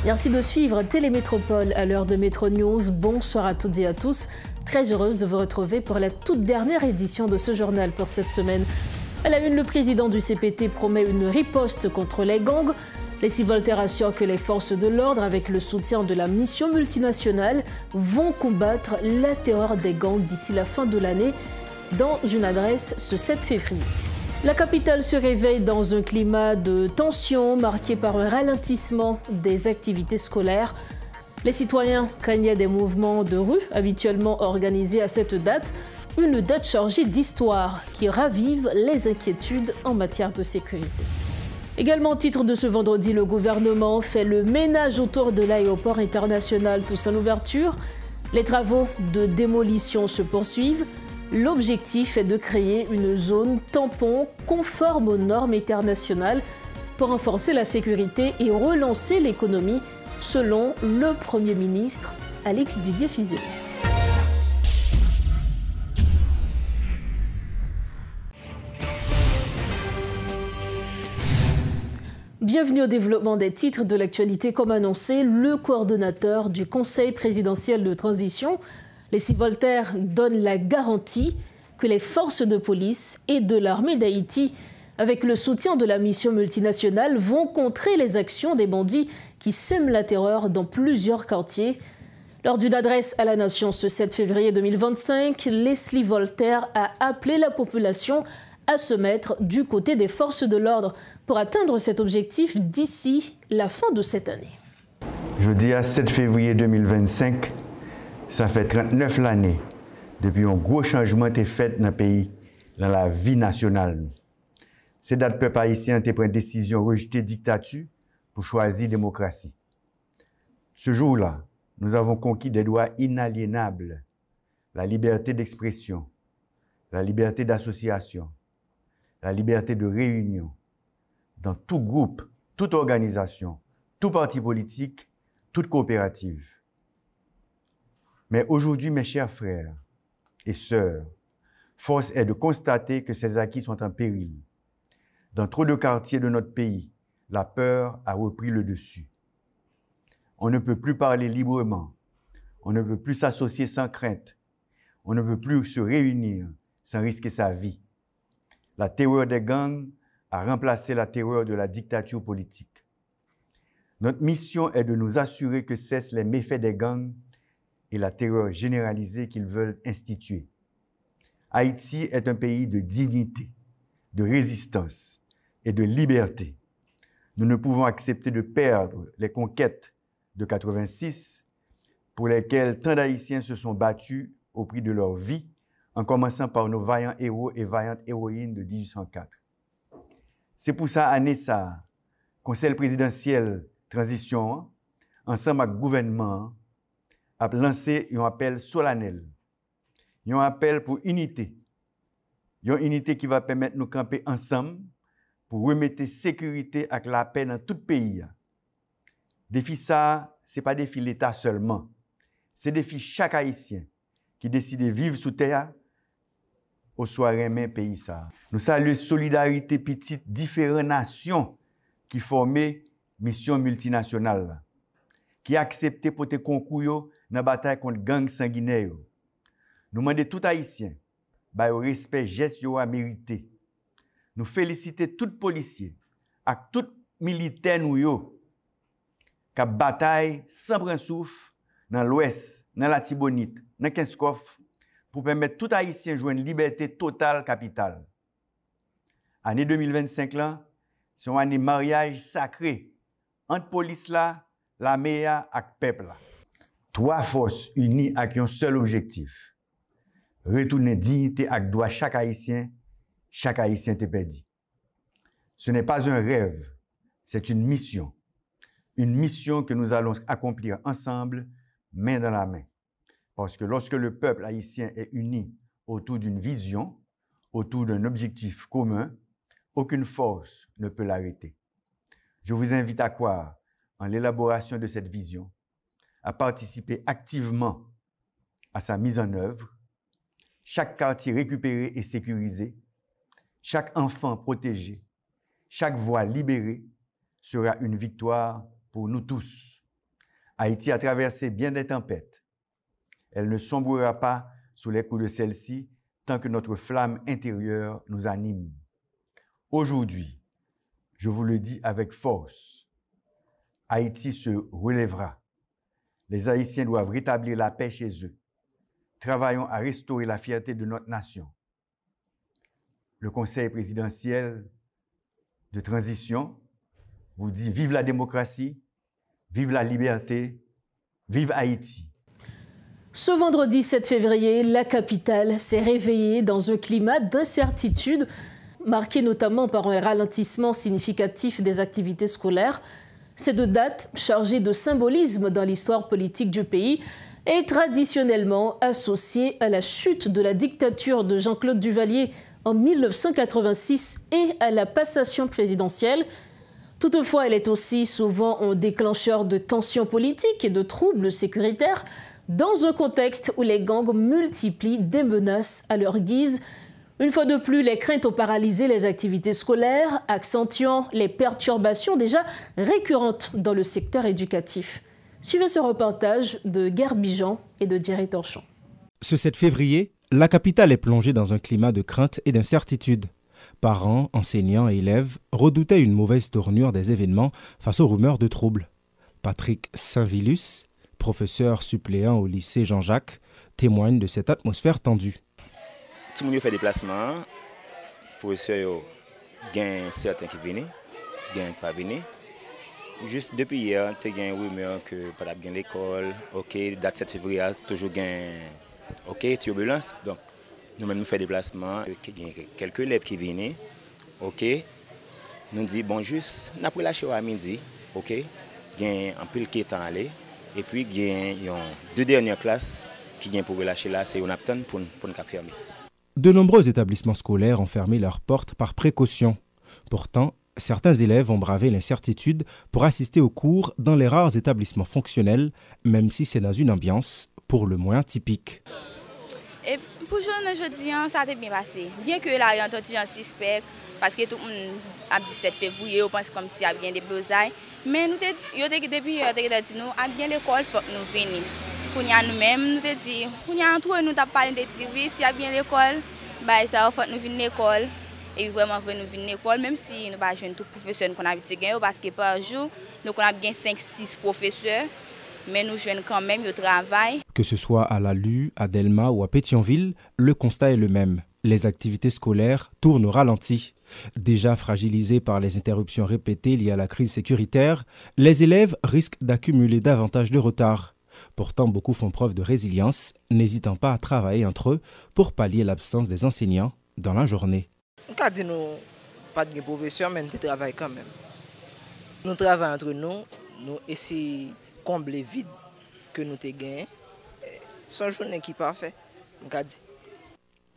Merci de suivre Télémétropole à l'heure de Métro News. Bonsoir à toutes et à tous. Très heureuse de vous retrouver pour la toute dernière édition de ce journal pour cette semaine. À la une, le président du CPT promet une riposte contre les gangs. Les 6 Voltaires assurent que les forces de l'ordre, avec le soutien de la mission multinationale, vont combattre la terreur des gangs d'ici la fin de l'année, dans une adresse ce 7 février. La capitale se réveille dans un climat de tension marqué par un ralentissement des activités scolaires. Les citoyens craignaient des mouvements de rue habituellement organisés à cette date, une date chargée d'histoire qui ravive les inquiétudes en matière de sécurité. Également au titre de ce vendredi, le gouvernement fait le ménage autour de l'aéroport international Toussaint-Louverture. Les travaux de démolition se poursuivent. L'objectif est de créer une zone tampon conforme aux normes internationales pour renforcer la sécurité et relancer l'économie, selon le Premier ministre Alex Didier Fizet. Bienvenue au développement des titres de l'actualité. Comme annoncé, le coordonnateur du Conseil présidentiel de transition, les 6 Voltaires, donne la garantie que les forces de police et de l'armée d'Haïti, avec le soutien de la mission multinationale, vont contrer les actions des bandits qui sèment la terreur dans plusieurs quartiers. Lors d'une adresse à la nation ce 7 février 2025, Leslie Voltaire a appelé la population à se mettre du côté des forces de l'ordre pour atteindre cet objectif d'ici la fin de cette année. Jeudi à 7 février 2025, ça fait 39 l'année depuis un gros changement été fait dans le pays, dans la vie nationale. C'est date peuple haïtien a pris une décision de rejeter la dictature pour choisir la démocratie. Ce jour-là, nous avons conquis des droits inaliénables, la liberté d'expression, la liberté d'association, la liberté de réunion, dans tout groupe, toute organisation, tout parti politique, toute coopérative. Mais aujourd'hui, mes chers frères et sœurs, force est de constater que ces acquis sont en péril. Dans trop de quartiers de notre pays, la peur a repris le dessus. On ne peut plus parler librement, on ne peut plus s'associer sans crainte, on ne peut plus se réunir sans risquer sa vie. La terreur des gangs a remplacé la terreur de la dictature politique. Notre mission est de nous assurer que cessent les méfaits des gangs et la terreur généralisée qu'ils veulent instituer. Haïti est un pays de dignité, de résistance et de liberté. Nous ne pouvons accepter de perdre les conquêtes de 86 pour lesquelles tant d'Haïtiens se sont battus au prix de leur vie, en commençant par nos vaillants héros et vaillantes héroïnes de 1804. C'est pour ça, à Nessa, Conseil présidentiel transition, ensemble avec le gouvernement, a lancé un appel solennel, un appel pour unité, une unité qui va permettre de nous camper ensemble pour remettre sécurité et la paix dans tout le pays. Défi ça, ce n'est pas défi l'État seulement, c'est défi chaque Haïtien qui décide de vivre sous terre au soir même pays ça. Nous saluons solidarité petite différentes nations qui formaient mission multinationale, qui accepté pour te concourir dans la bataille contre gang sanguinaire. Nous demandons tout Haïtien by au respect geste yo a mérité. Nous féliciter tout policier et tout militaire nous yo qui bataille sans prendre souffle dans l'ouest, dans la Tibonite, dans Kinskof pour permettre tout Haïtien jouer une liberté totale capitale. Année 2025 là, c'est une année mariage sacré entre police là, la MEA et le peuple là. 3 forces unies avec un seul objectif. Retourner dignité et droit chaque Haïtien te perdu. Ce n'est pas un rêve, c'est une mission. Une mission que nous allons accomplir ensemble, main dans la main. Parce que lorsque le peuple haïtien est uni autour d'une vision, autour d'un objectif commun, aucune force ne peut l'arrêter. Je vous invite à croire en l'élaboration de cette vision, à participer activement à sa mise en œuvre, chaque quartier récupéré et sécurisé, chaque enfant protégé, chaque voix libérée sera une victoire pour nous tous. Haïti a traversé bien des tempêtes. Elle ne sombrera pas sous les coups de celle-ci tant que notre flamme intérieure nous anime. Aujourd'hui, je vous le dis avec force, Haïti se relèvera. Les Haïtiens doivent rétablir la paix chez eux. Travaillons à restaurer la fierté de notre nation. Le Conseil présidentiel de transition vous dit vive la démocratie, vive la liberté, vive Haïti. Ce vendredi 7 février, la capitale s'est réveillée dans un climat d'incertitude, marqué notamment par un ralentissement significatif des activités scolaires. Ces deux dates, chargées de symbolisme dans l'histoire politique du pays, est traditionnellement associée à la chute de la dictature de Jean-Claude Duvalier en 1986 et à la passation présidentielle. Toutefois, elle est aussi souvent un déclencheur de tensions politiques et de troubles sécuritaires dans un contexte où les gangs multiplient des menaces à leur guise. Une fois de plus, les craintes ont paralysé les activités scolaires, accentuant les perturbations déjà récurrentes dans le secteur éducatif. Suivez ce reportage de Guerre Bijan et de Thierry Torchon. Ce 7 février, la capitale est plongée dans un climat de crainte et d'incertitude. Parents, enseignants et élèves redoutaient une mauvaise tournure des événements face aux rumeurs de troubles. Patrick Saint-Vilus, professeur suppléant au lycée Jean-Jacques, témoigne de cette atmosphère tendue. Tout le monde fait des déplacements. Professeurs, il y a certains qui viennent, il y a qui pas viennent. Juste depuis hier, il y a une rumeur que pas bien l'école. OK, date 7 février, toujours OK, turbulence. Donc, nous-mêmes nous faisons des déplacements. Il y a quelques élèves qui viennent. OK, nous disons bon, juste, nous avons lâché à midi. OK, il y a un peu qui est allé. Et puis, il y a deux dernières classes qui viennent pour relâcher là, c'est une aptane pour nous fermer. De nombreux établissements scolaires ont fermé leurs portes par précaution. Pourtant, certains élèves ont bravé l'incertitude pour assister aux cours dans les rares établissements fonctionnels, même si c'est dans une ambiance pour le moins typique. Et pour aujourd'hui, ça a bien passé. Bien que la orientation suspect, parce que tout le monde a 17 février, on pense comme s'il y a bien des besoins. Mais nous, depuis nous, à bien l'école, il faut que nous venions. Pour nous-mêmes, nous te dit, pour nous entre nous, t'as parlé de dire oui, s'il y a bien l'école, bah ça faut nous venir l'école et vraiment nous venir l'école, même si nous pas jeune tout professeur qu'on a habitué gagner parce que par jour nous on a bien 5-6 professeurs, mais nous jeunes quand même au travail. Que ce soit à la Lue, à Delma ou à Pétionville, le constat est le même. Les activités scolaires tournent au ralenti. Déjà fragilisés par les interruptions répétées liées à la crise sécuritaire, les élèves risquent d'accumuler davantage de retard. Pourtant, beaucoup font preuve de résilience, n'hésitant pas à travailler entre eux pour pallier l'absence des enseignants dans la journée. On ne dit pas de professeur, mais nous travaillons quand même. Nous travaillons entre nous, nous essayons de combler le vide que nous avons gagné. C'est une journée qui est parfaite.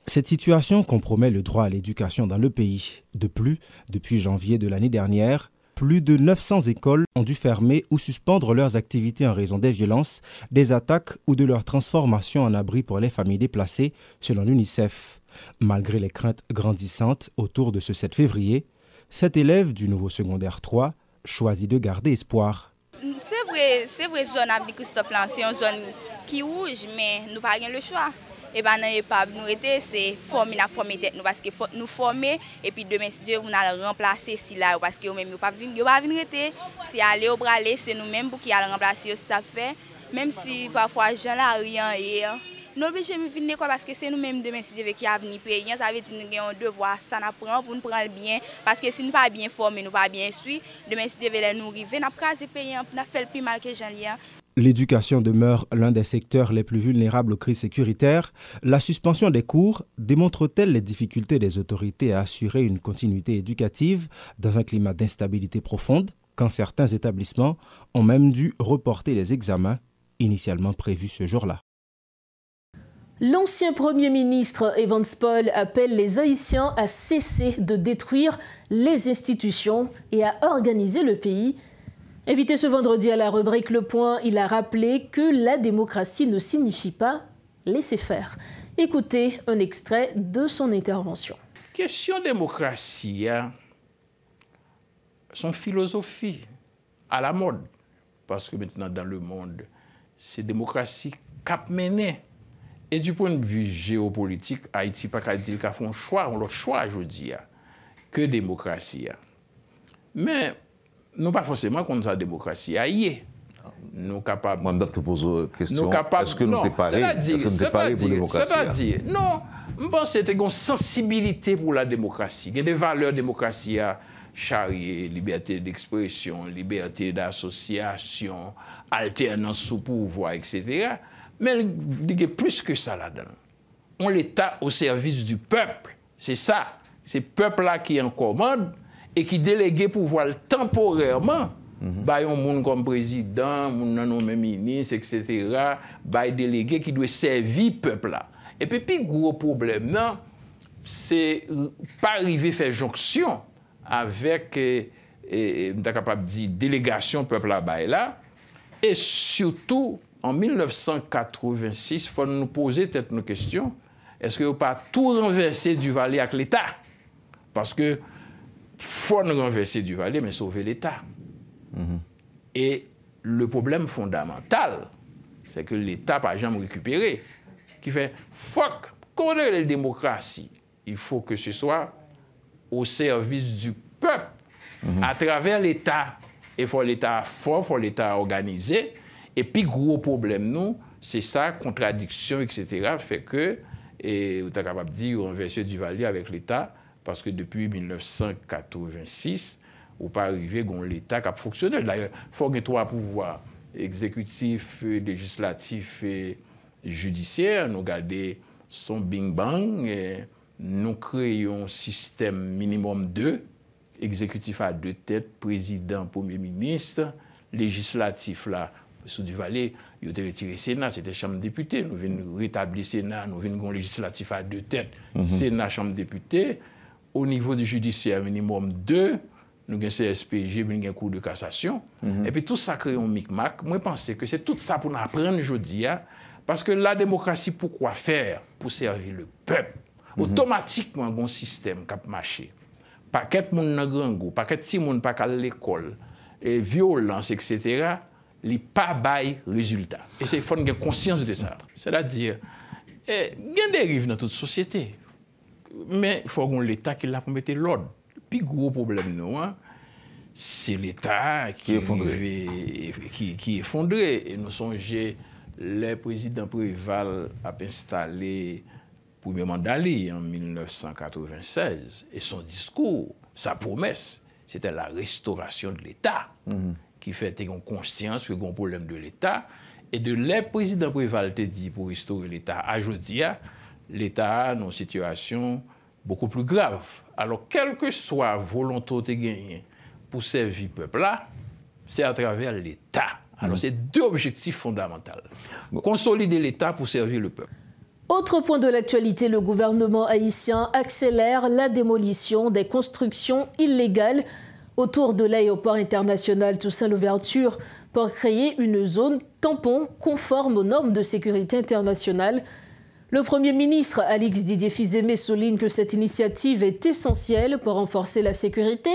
Cette situation compromet le droit à l'éducation dans le pays. De plus, depuis janvier de l'année dernière, plus de 900 écoles ont dû fermer ou suspendre leurs activités en raison des violences, des attaques ou de leur transformation en abri pour les familles déplacées, selon l'UNICEF. Malgré les craintes grandissantes autour de ce 7 février, 7 élèves du nouveau secondaire 3 choisit de garder espoir. C'est vrai, zone à Christophe là, c'est une zone qui rouge, mais nous n'avons pas le choix. Et bien, nous était c'est former la former tête nous parce que faut nous former et puis demain si Dieu vous allez remplacer si là parce que même pas venir rester si aller au braler c'est nous mêmes pour qui allons remplacer ça fait même si parfois gens là rien et nous obligés de venir parce que c'est nous mêmes demain si Dieu veut qui a venir payer ça veut dire nous avons un devoir ça n'apprend pour nous prendre bien parce que si nous pas bien formés nous pas bien suivre demain si Dieu veut nous arriver n'a craser payer n'a fait le plus mal que gens là. L'éducation demeure l'un des secteurs les plus vulnérables aux crises sécuritaires. La suspension des cours démontre-t-elle les difficultés des autorités à assurer une continuité éducative dans un climat d'instabilité profonde, quand certains établissements ont même dû reporter les examens initialement prévus ce jour-là? L'ancien Premier ministre Evans Paul appelle les Haïtiens à cesser de détruire les institutions et à organiser le pays. Invité ce vendredi à la rubrique Le Point, il a rappelé que la démocratie ne signifie pas laisser faire. Écoutez un extrait de son intervention. Question démocratie, son philosophie à la mode. parce que maintenant dans le monde, c'est démocratie cap mené. Et du point de vue géopolitique, Haïti pas qu'à dire qu'à font choix, on l'autre choix, je dis, que démocratie. Mais nous pas forcément contre la démocratie. Aïe. Nous capables. Moi, je te pose une question. Est-ce que nous sommes parés? Est-ce que nous sommes parés pour la démocratie? C'est-à-dire, non, je pense que c'est une sensibilité pour la démocratie. Il y a des valeurs démocratie, charia, liberté d'expression, liberté d'association, alternance sous pouvoir, etc. Mais il y a plus que ça là-dedans. On l'État au service du peuple. C'est ça. C'est le peuple-là qui en commande et qui délégue pouvoir temporairement. By un monde comme président, un nommé ministre, etc. By délégué qui doit servir le peuple là. Et puis, le gros problème, non, c'est pas arriver à faire jonction avec, capable de dire, délégation peuple là. Et surtout, en 1986, il faut nous poser peut-être nos questions. Est-ce qu'on ne peut pas tout renverser du Valais avec l'État? Parce que faut nous renverser du Valais, mais sauver l'État. Et le problème fondamental, c'est que l'État n'a pas jamais récupéré. Qui fait, fuck, quand on est la démocratie, il faut que ce soit au service du peuple, à travers l'État. Il faut l'État fort, il faut l'État organisé. Et puis, gros problème, nous, c'est ça, contradiction, etc., fait que, et vous êtes capable de dire, renverser du Valais avec l'État, parce que depuis 1986, ou pas arriver à l'État qui a fonctionné. D'ailleurs, il faut qu'il y ait trois pouvoirs, exécutif, législatif et judiciaire. Nous regardons son bing-bang, nous créons un système minimum 2, exécutif à 2 têtes, président, premier ministre, législatif là, sous du Valais, il a retiré le Sénat, c'était Chambre des députés. Nous venons rétablir le Sénat, nous venons législatif à 2 têtes, Sénat, Chambre des députés. Au niveau du judiciaire, minimum 2. Nous avons CSPJ, nous avons un cours de cassation. Et puis tout ça crée un micmac. Moi, je pense que c'est tout ça pour nous apprendre aujourd'hui. Parce que la démocratie, pourquoi faire? Pour servir le peuple. Automatiquement, il y a un système qui a marché. Paquet de gens dans grand goût, paquet de gens qui à l'école, violence, etc., il n'y a pas de résultat. Et il faut avoir conscience de ça. C'est-à-dire, il y a des dérives dans toute société. Mais il faut avoir l'État qui l'a pour mettre l'ordre. Le plus gros problème, nous, c'est l'État qui est effondré. Et nous songeons, le président Préval a installé le premier mandat en 1996. Et son discours, sa promesse, c'était la restauration de l'État, qui fait qu'on conscience qu'il y a un problème de l'État. Et de le président Préval te dit pour restaurer l'État, aujourd'hui, l'État a une situation beaucoup plus grave. Alors, quelle que soit la volonté gagnée pour servir le peuple là, c'est à travers l'État. Alors, c'est 2 objectifs fondamentaux. Consolider l'État pour servir le peuple. Autre point de l'actualité, le gouvernement haïtien accélère la démolition des constructions illégales autour de l'aéroport international Toussaint Louverture pour créer une zone tampon conforme aux normes de sécurité internationale. Le Premier ministre Alix Didier Fils-Aimé souligne que cette initiative est essentielle pour renforcer la sécurité,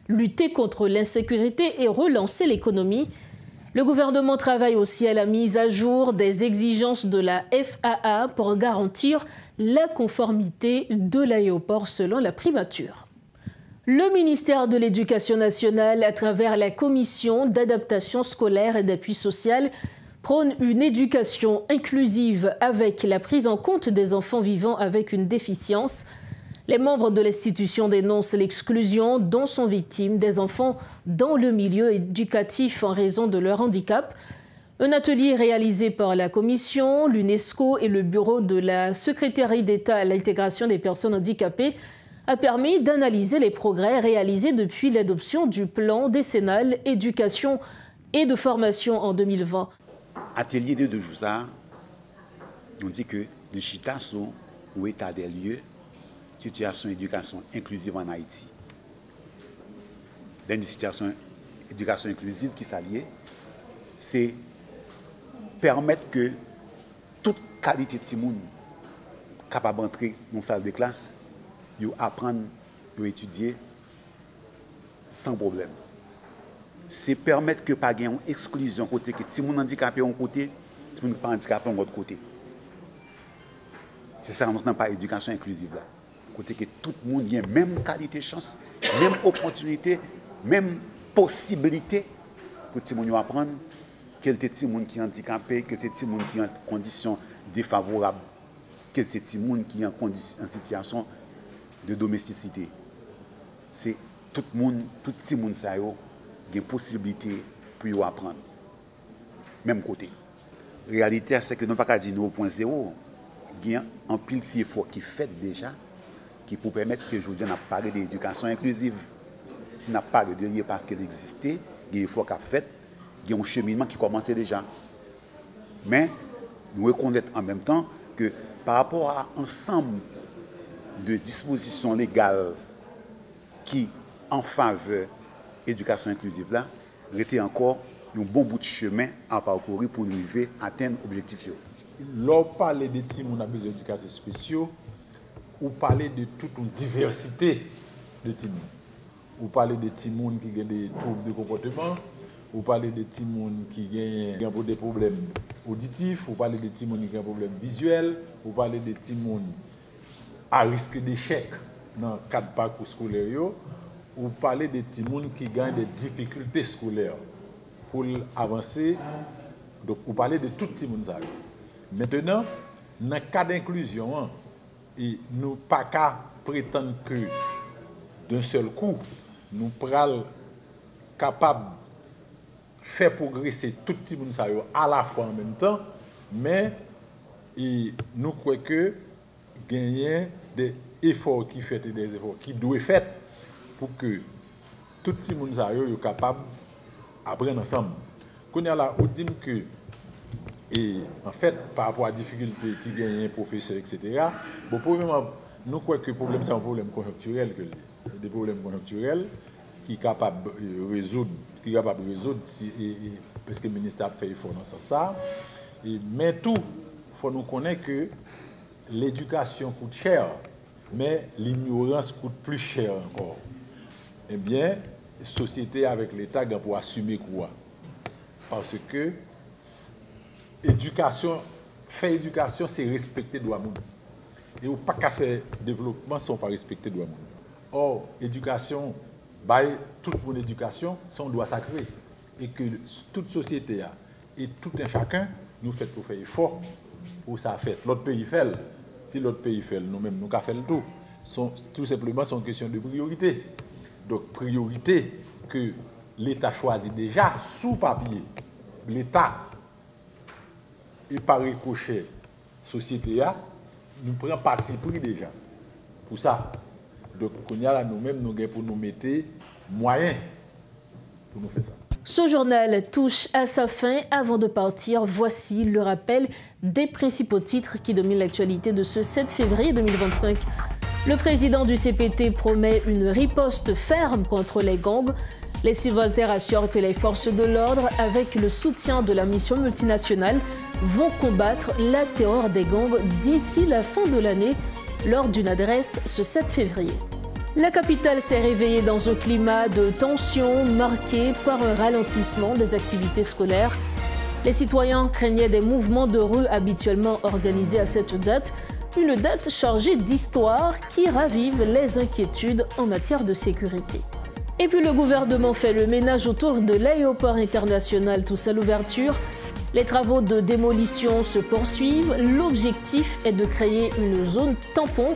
lutter contre l'insécurité et relancer l'économie. Le gouvernement travaille aussi à la mise à jour des exigences de la FAA pour garantir la conformité de l'aéroport selon la primature. Le ministère de l'Éducation nationale, à travers la Commission d'adaptation scolaire et d'appui social, prône une éducation inclusive avec la prise en compte des enfants vivant avec une déficience. Les membres de l'institution dénoncent l'exclusion dont sont victimes des enfants dans le milieu éducatif en raison de leur handicap. Un atelier réalisé par la Commission, l'UNESCO et le Bureau de la Secrétaire d'État à l'intégration des personnes handicapées a permis d'analyser les progrès réalisés depuis l'adoption du plan décennal éducation et de formation en 2020. Atelier de 2 jours, on dit que les chita sont au état des lieux, situation éducation inclusive en Haïti. Dans une situation éducation inclusive qui s'allie, c'est permettre que toute qualité de monde capable d'entrer dans une salle de classe, ils apprennent, ils étudier sans problème. c'est permettre que pas une exclusion côté que si mon handicapé un côté, si mon pas handicapé un autre côté. C'est ça qu'on entend par éducation inclusive là. Côté que tout le monde a même qualité de chance, même opportunité, même possibilité pour tout le monde apprendre quel est le monde qui est handicapé, quel est le monde qui est en condition défavorable, quel est le monde qui est en situation de domesticité. C'est tout le monde, tout le monde ça a une possibilité pour apprendre. Même côté. La réalité, c'est que nous ne pouvons pas dire 0.0. Il y a un pile d'efforts qui fait déjà, qui pour permettre que je vous parle d'éducation inclusive. Si nous parlons de rien parce qu'elle existait, il y a des efforts qui ont fait, il y a un cheminement qui commençait déjà. Mais nous reconnaissons en même temps que par rapport à l'ensemble de dispositions légales qui en faveur de l'éducation inclusive là, il était encore un bon bout de chemin à parcourir pour nous arriver à atteindre l'objectif. Lorsqu'on parle de petits qui ont besoin d'éducation spéciaux, ou parler de toute une diversité de petits. Ou parler de petits qui ont des troubles de comportement, ou parler de petits qui ont des problèmes auditifs, ou parler de petits qui ont des problèmes visuels, ou parler de petits à risque d'échec dans le cadre parcours scolaire, ou parler de petits qui gagnent des difficultés scolaires pour avancer. Donc, ou parler de tout petit monde. Maintenant, dans le cas d'inclusion, et nous pas qu'à prétendre que d'un seul coup, nous sommes capables de faire progresser tout le monde à la fois en même temps, mais nous croyons que gagner des efforts qui fait et des efforts qui doivent être faits pour que tout le monde soit capable d'apprendre ensemble. Quand on dit que et en fait, par rapport à la difficulté qui gagne un professeur, etc., bon, nous croyons que le problème, c'est un problème conjoncturel. Des problèmes conjoncturels qui sont capables de résoudre, parce que le ministère a fait effort dans ça. Mais tout, il faut nous connaître que l'éducation coûte cher, mais l'ignorance coûte plus cher encore. Eh bien, la société avec l'État pour assumer quoi? Parce que éducation, faire éducation, c'est respecter le droit de l'homme. Et on ne peut pas faire développement sans pas respecter le droit de l'homme. Or, éducation, toute bonne éducation, c'est un droit sacré. Et que toute société et tout un chacun, nous fait pour faire effort pour ça fait. L'autre pays fait. Si l'autre pays fait, nous-mêmes, nous avons fait le tout. Tout simplement, c'est une question de priorité. Donc, priorité que l'État choisit déjà sous papier. L'État, et par ricochet, société A, nous prenons parti pris déjà. Pour ça. Donc, nous-mêmes, nous avons pour nous mettre moyens pour nous faire ça. Ce journal touche à sa fin. Avant de partir, voici le rappel des principaux titres qui dominent l'actualité de ce 7 février 2025. Le président du CPT promet une riposte ferme contre les gangs. Les Sylvoltaires assurent que les forces de l'ordre, avec le soutien de la mission multinationale, vont combattre la terreur des gangs d'ici la fin de l'année, lors d'une adresse ce 7 février. La capitale s'est réveillée dans un climat de tension marqué par un ralentissement des activités scolaires. Les citoyens craignaient des mouvements de rue habituellement organisés à cette date, une date chargée d'histoire qui ravive les inquiétudes en matière de sécurité. Et puis le gouvernement fait le ménage autour de l'aéroport international Toussaint Louverture. Les travaux de démolition se poursuivent. L'objectif est de créer une zone tampon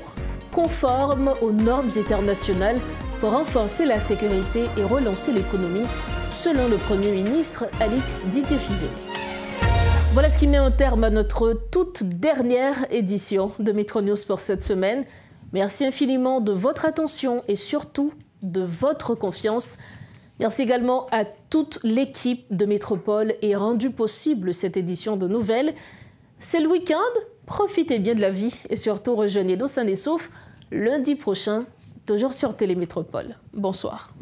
conforme aux normes internationales pour renforcer la sécurité et relancer l'économie, selon le Premier ministre Alix Didier-Fizé. Voilà ce qui met un terme à notre toute dernière édition de Métro News pour cette semaine. Merci infiniment de votre attention et surtout de votre confiance. Merci également à toute l'équipe de Métropole et rendu possible cette édition de nouvelles. C'est le week-end, profitez bien de la vie et surtout rejoignez-nous sains et saufs lundi prochain, toujours sur Télémétropole. Bonsoir.